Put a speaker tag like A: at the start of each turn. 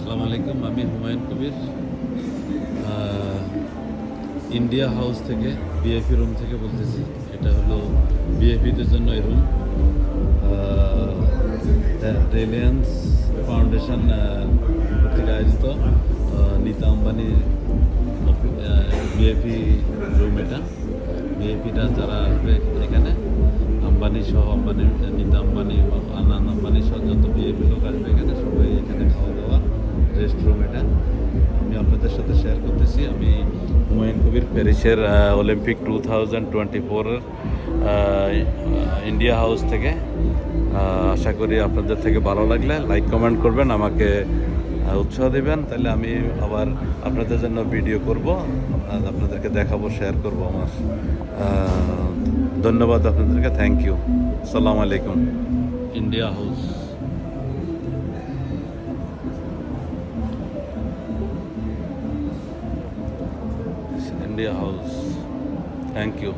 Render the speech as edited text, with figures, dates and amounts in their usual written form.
A: আসসালামু আলাইকুম, আমি হুমায়ুন কবির ইন্ডিয়া হাউস থেকে বিএপি রুম থেকে বলতেছি। এটা হলো বিএপিদের জন্য এই রুম। রিলায়েন্স ফাউন্ডেশন কর্তৃক আয়োজিত নীতা আম্বানি বিএপি রুম। এটা বিএপিটা যারা আসবে এখানে, আম্বানি সহ নীতা আম্বানি, আনান আম্বানি সহ যত বিএপি লোক আসবে এখানে, সবাই এখানে খাওয়া দাওয়া, রেস্ট রুম। এটা আমি আপনাদের সাথে শেয়ার করতেছি। আমি হুমায়ুন কবির, প্যারিসের অলিম্পিক 2024-এর ইন্ডিয়া হাউস থেকে। আশা করি আপনাদের থেকে ভালো লাগলে লাইক কমেন্ট করবেন, আমাকে উৎসাহ দেবেন, তাহলে আমি আবার আপনাদের জন্য ভিডিও করব, আপনাদেরকে দেখাবো, শেয়ার করব আমার। ধন্যবাদ আপনাদেরকে, থ্যাংক ইউ। আসসালামু আলাইকুম। India House, India House, thank you.